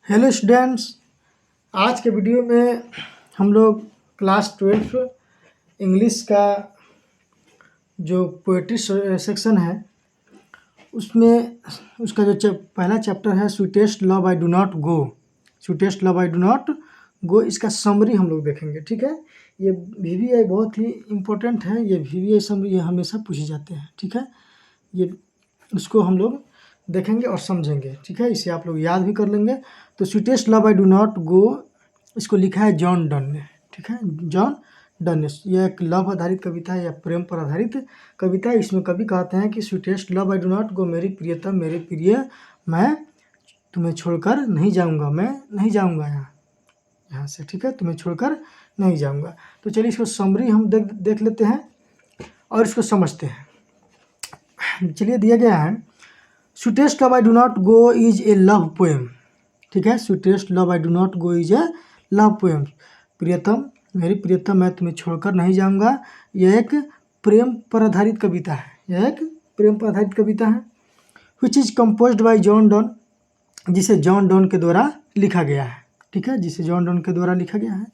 Hello students, आज के video में हम लोग क्लास 12 इंग्लिश का जो पोएट्री सेक्शन है उसमें उसका जो पहला चैप्टर है sweetest love I do not go. Sweetest love I do not go, इसका समरी हम लोग देखेंगे। ठीक है, ये VVI बहुत ही इम्पोर्टेंट है। ये VVI समरी ये हमेशा पूछे जाते हैं। ठीक है, ये उसको हम लोग देखेंगे और समझेंगे। ठीक है, इसे आप लोग याद भी कर लेंगे। तो sweetest love I do not go, इसको लिखा है जॉन डन ने। ठीक है, जॉन डन ने। यह एक लव आधारित कविता है या प्रेम पर आधारित कविता है। इसमें कवि कहते हैं कि sweetest love I do not go, मेरी प्रियतम, मेरे प्रिय, मैं तुम्हें छोड़कर नहीं जाऊंगा, मैं नहीं जाऊंगा यहाँ से। ठीक है, तुम्हें छोड़कर नहीं जाऊंगा। तो चलिए इसको समरी हम देख लेते हैं और इसको समझते हैं। चलिए, दिया गया है sweetest love I do not go is a love poem. ठीक है, sweetest love I do not go is a love poem. प्रियतम, मेरी प्रियतम, मैं तुम्हें छोड़कर नहीं जाऊंगा, यह एक प्रेम पर आधारित कविता है। यह एक प्रेम पर आधारित कविता है। Which is composed bye John Donne, जिसे जॉन डन के द्वारा लिखा गया है। ठीक है, जिसे जॉन डन के द्वारा लिखा गया है।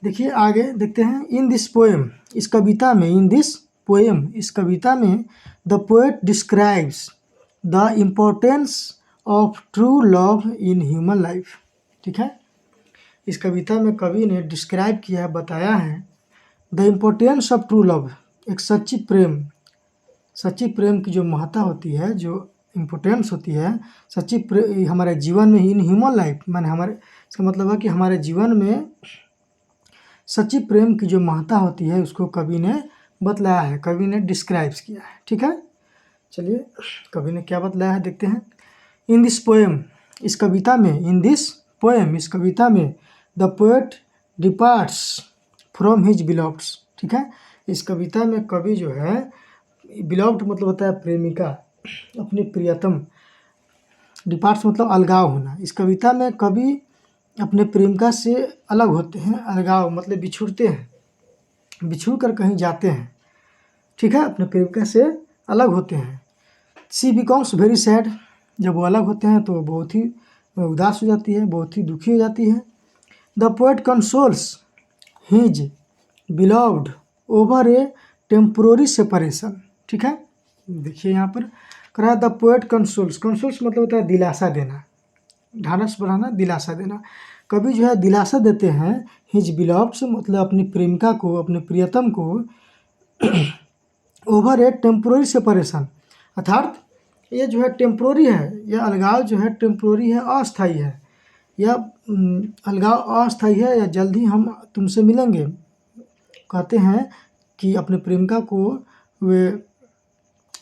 देखिए आगे देखते हैं। इन दिस पोएम, इस कविता में, इन दिस पोएम, इस कविता में the poet describes the importance of true love in human life. ठीक है, इस कविता में कवि ने डिस्क्राइब किया है, बताया है the importance of true love, एक सच्ची प्रेम की जो महत्ता होती है, जो इम्पोर्टेंस होती है सच्ची प्रेम हमारे जीवन में, इन ह्यूमन लाइफ, माने हमारे, इसका मतलब है कि हमारे जीवन में सच्ची प्रेम की जो महत्ता होती है उसको कवि ने बतलाया है, कवि ने डिस्क्राइब किया है। ठीक है, चलिए कवि ने क्या बतलाया है देखते हैं। इन दिस पोएम, इस कविता में, इन दिस पोएम, इस कविता में the poet departs from his beloveds. ठीक है, इस कविता में कवि जो है, बिलव्ड मतलब होता है प्रेमिका, अपनी प्रियतम, डिपार्ट्स मतलब अलगाव होना। इस कविता में कवि अपने प्रेमिका से अलग होते हैं, अलगाव मतलब बिछुड़ते हैं, बिछुड़ कर कहीं जाते हैं। ठीक है, अपने प्रेमिका से अलग होते हैं। शी बिकम्स वेरी सैड, जब वो अलग होते हैं तो बहुत ही उदास हो जाती है, बहुत ही दुखी हो जाती है। The poet consoles his beloved over A temporary separation. ठीक है, देखिए यहाँ पर कहा द पोएट कंसोल्स, कंसोल्स मतलब होता है दिलासा देना, ढाढ़स बढ़ाना, दिलासा देना। कवि जो है दिलासा देते हैं हिज बिलव्ड्स मतलब अपनी प्रेमिका को, अपने प्रियतम को, ओवर ए टेम्पोररी सेपरेशन, अर्थात ये जो है टेम्पोररी है, यह अलगाव जो है टेम्पोररी है, अस्थाई है। यह अलगाव अस्थाई है, या जल्द ही हम तुमसे मिलेंगे। कहते हैं कि अपने प्रेमिका को वे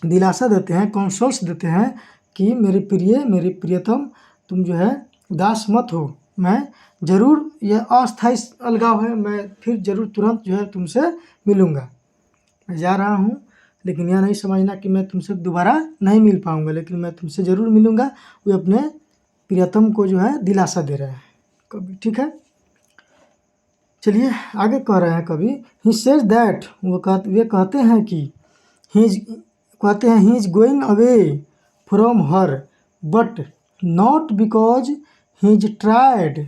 दिलासा देते हैं, कंसोल्स देते हैं कि मेरे प्रिय, मेरी प्रियतम, तुम जो है उदास मत हो, मैं ज़रूर, यह अस्थाई अलगाव है, मैं फिर ज़रूर तुरंत जो है तुमसे मिलूँगा। मैं जा रहा हूँ, लेकिन यह नहीं समझना कि मैं तुमसे दोबारा नहीं मिल पाऊँगा, लेकिन मैं तुमसे ज़रूर मिलूँगा। वे अपने प्रियतम को जो है दिलासा दे रहे हैं कवि। ठीक है, चलिए आगे कह रहे हैं कवि। ही सेज दैट, वे कहते हैं कि he is going away from her, but not because he is tired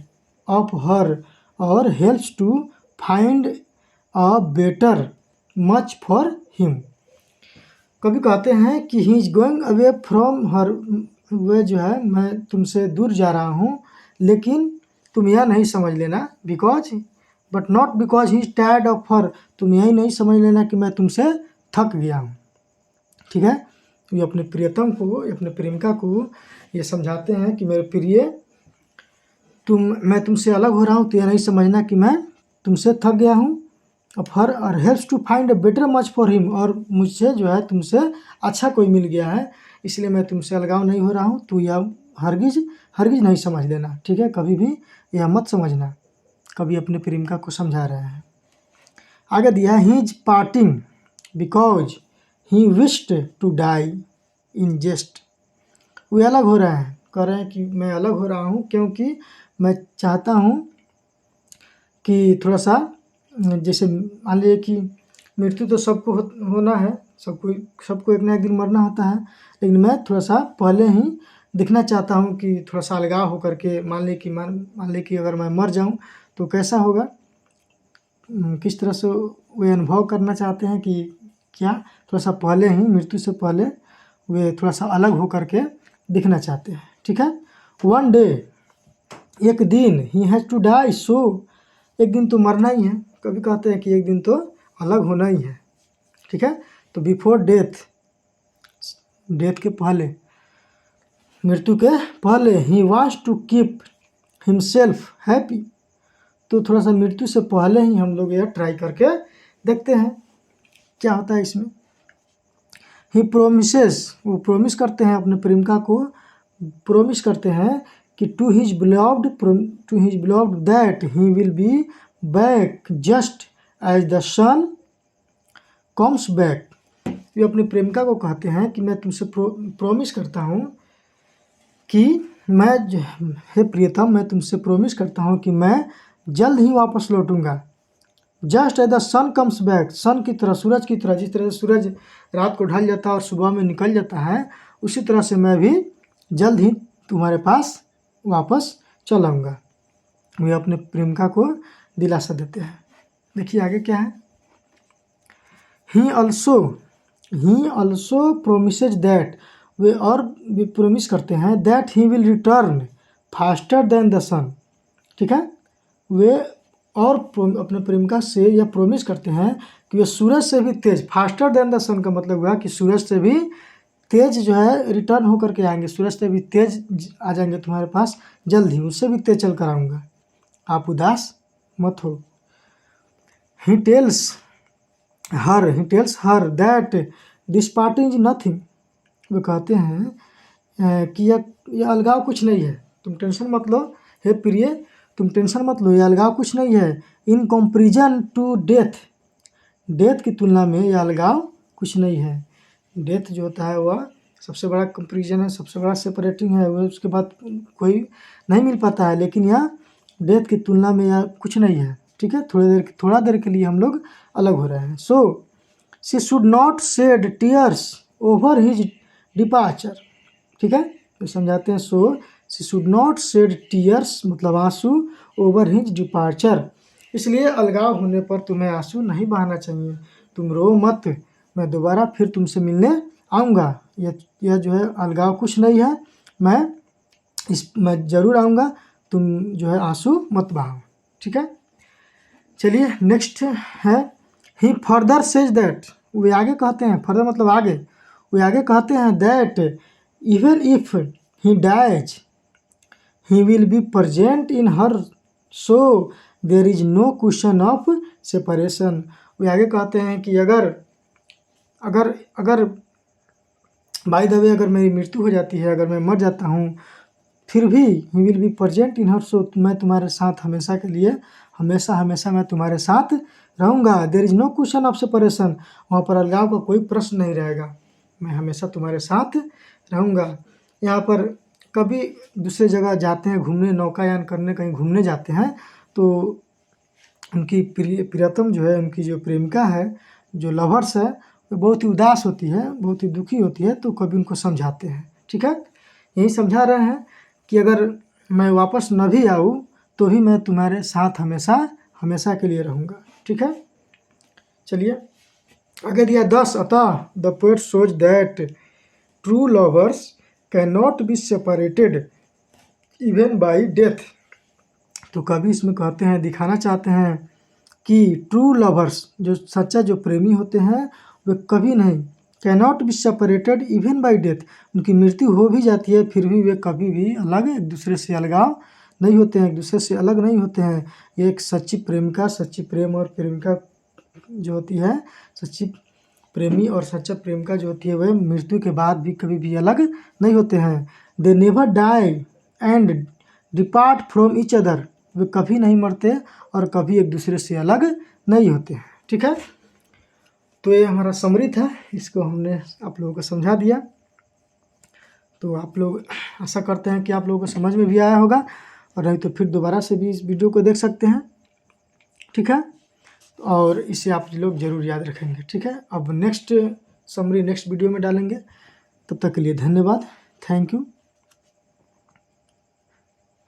of her और helps to find a better much for him. कवि कहते हैं कि he is going away from her, वे जो है, मैं तुमसे दूर जा रहा हूँ, लेकिन तुम यह नहीं समझ लेना, because, but not because he is tired of her, तुम यही नहीं समझ लेना कि मैं तुमसे थक गया हूँ। ठीक है, ये अपने प्रियतम को, अपने प्रेमिका को ये समझाते हैं कि मेरे प्रिय, मैं तुमसे अलग हो रहा हूँ, तो यह नहीं समझना कि मैं तुमसे थक गया हूँ। अब हर और helps to find a better much for him, और मुझसे जो है तुमसे अच्छा कोई मिल गया है, इसलिए मैं तुमसे अलगाव नहीं हो रहा हूँ, तो यह हरगिज नहीं समझ लेना। ठीक है, कभी भी यह मत समझना। कभी अपने प्रेमिका को समझा रहे हैं। आगे दिया है, he is parting because he wished to die in jest. वे अलग हो रहे हैं, कह रहे हैं कि मैं अलग हो रहा हूँ क्योंकि मैं चाहता हूँ कि थोड़ा सा, जैसे मान लीजिए कि मृत्यु तो सबको होना है, सबको एक ना एक दिन मरना होता है, लेकिन मैं थोड़ा सा पहले ही देखना चाहता हूँ कि थोड़ा सा अलगाव होकर के मान लें कि अगर मैं मर जाऊँ तो कैसा होगा, किस तरह से वे अनुभव करना चाहते हैं कि क्या थोड़ा सा पहले ही मृत्यु से पहले वे थोड़ा सा अलग होकर के दिखना चाहते हैं। ठीक है, वन डे, एक दिन, ही हैज़ टू डाई, सो एक दिन तो मरना ही है, कभी कहते हैं कि एक दिन तो अलग होना ही है। ठीक है, तो बिफोर डेथ, डेथ के पहले, मृत्यु के पहले, he wants to keep himself happy, तो थोड़ा सा मृत्यु से पहले ही हम लोग यह ट्राई करके देखते हैं क्या होता है इसमें। ही प्रोमिसेस, वो प्रोमिस करते हैं अपने प्रेमिका को, प्रोमिस करते हैं कि to his beloved that he will be back just as the sun comes back. ये अपने प्रेमिका को कहते हैं कि मैं तुमसे प्रोमिस करता हूँ कि हे प्रियतम, मैं तुमसे प्रोमिस करता हूँ कि मैं जल्द ही वापस लौटूंगा। Just as the sun comes back, sun की तरह, सूरज की तरह, जिस तरह से सूरज रात को ढल जाता है और सुबह में निकल जाता है, उसी तरह से मैं भी जल्द ही तुम्हारे पास वापस चल आऊँगा। वे अपने प्रेमिका को दिलासा देते हैं। देखिए आगे क्या है। ही ऑल्सो प्रोमिसेज दैट, वे और भी प्रोमिस करते हैं that he will return faster than the sun. ठीक है, वे और अपने प्रेमिका से यह प्रोमिस करते हैं कि वे सूरज से भी तेज, फास्टर देन द सन का मतलब हुआ कि सूरज से भी तेज जो है रिटर्न होकर के आएंगे, सूरज से भी तेज आ जाएंगे तुम्हारे पास जल्द ही, उससे भी तेज चल कर आऊँगा, आप उदास मत हो। He tells her that this parting is nothing, वे कहते हैं कि यह अलगाव कुछ नहीं है, तुम टेंशन मत लो, हे प्रिय तुम टेंशन मत लो, यह अलगाव कुछ नहीं है। In comparison to death, death की तुलना में यह अलगाव कुछ नहीं है। डेथ जो होता है वह सबसे बड़ा कंपेरिजन है, सबसे बड़ा सेपरेटिंग है, वह उसके बाद कोई नहीं मिल पाता है, लेकिन यह डेथ की तुलना में यह कुछ नहीं है। ठीक है, थोड़ा देर के लिए हम लोग अलग हो रहे हैं। So she should not shed tears over his departure. ठीक है, तो समझाते हैं। So she should not shed tears मतलब आंसू ओवर हिज डिपार्चर, इसलिए अलगाव होने पर तुम्हें आंसू नहीं बहाना चाहिए, तुम रो मत, मैं दोबारा फिर तुमसे मिलने आऊँगा। यह जो है अलगाव कुछ नहीं है, मैं ज़रूर आऊँगा, तुम जो है आंसू मत बहाओ। ठीक है, चलिए नेक्स्ट है। ही फर्दर सेज दैट, वे आगे कहते हैं, फर्दर मतलब आगे, वे आगे कहते हैं that even if he dies he will be present in her, so there is no question of separation. वे आगे कहते हैं कि अगर बाय द वे अगर मेरी मृत्यु हो जाती है, अगर मैं मर जाता हूँ, फिर भी he will be present in her, so मैं तुम्हारे साथ हमेशा के लिए, हमेशा मैं तुम्हारे साथ रहूँगा। There is no question of separation, वहाँ पर अलगाव का कोई प्रश्न नहीं रहेगा, मैं हमेशा तुम्हारे साथ रहूँगा। यहाँ पर कभी दूसरे जगह जाते हैं घूमने, नौकायान करने कहीं घूमने जाते हैं, तो उनकी प्रियतम जो है, उनकी जो प्रेमिका है, जो लवर्स है, वो बहुत ही उदास होती है, बहुत ही दुखी होती है, तो कभी उनको समझाते हैं। ठीक है, यही समझा रहे हैं कि अगर मैं वापस न भी आऊँ तो भी मैं तुम्हारे साथ हमेशा के लिए रहूँगा। ठीक है, चलिए आगे दिया 10। अतः the poet shows that true lovers can not be separated even by death, तो कभी इसमें कहते हैं, दिखाना चाहते हैं कि ट्रू लवर्स, जो सच्चा जो प्रेमी होते हैं, वे कभी नहीं, can not be separated even by death, उनकी मृत्यु हो भी जाती है फिर भी वे कभी भी एक दूसरे से अलगाव नहीं होते हैं, एक दूसरे से अलग नहीं होते हैं। ये एक सच्ची प्रेम और प्रेमिका जो होती है, सच्ची प्रेमी और सच्चा प्रेमिका जो होती है, वह मृत्यु के बाद भी कभी भी अलग नहीं होते हैं। They never die and depart from each other, वे कभी नहीं मरते और कभी एक दूसरे से अलग नहीं होते हैं। ठीक है, तो ये हमारा समरी था, इसको हमने आप लोगों को समझा दिया। तो आप लोग, आशा करते हैं कि आप लोगों को समझ में भी आया होगा, और नहीं तो फिर दोबारा से भी इस वीडियो को देख सकते हैं। ठीक है, और इसे आप लोग ज़रूर याद रखेंगे। ठीक है, अब नेक्स्ट समरी नेक्स्ट वीडियो में डालेंगे, तब तक के लिए धन्यवाद, थैंक यू।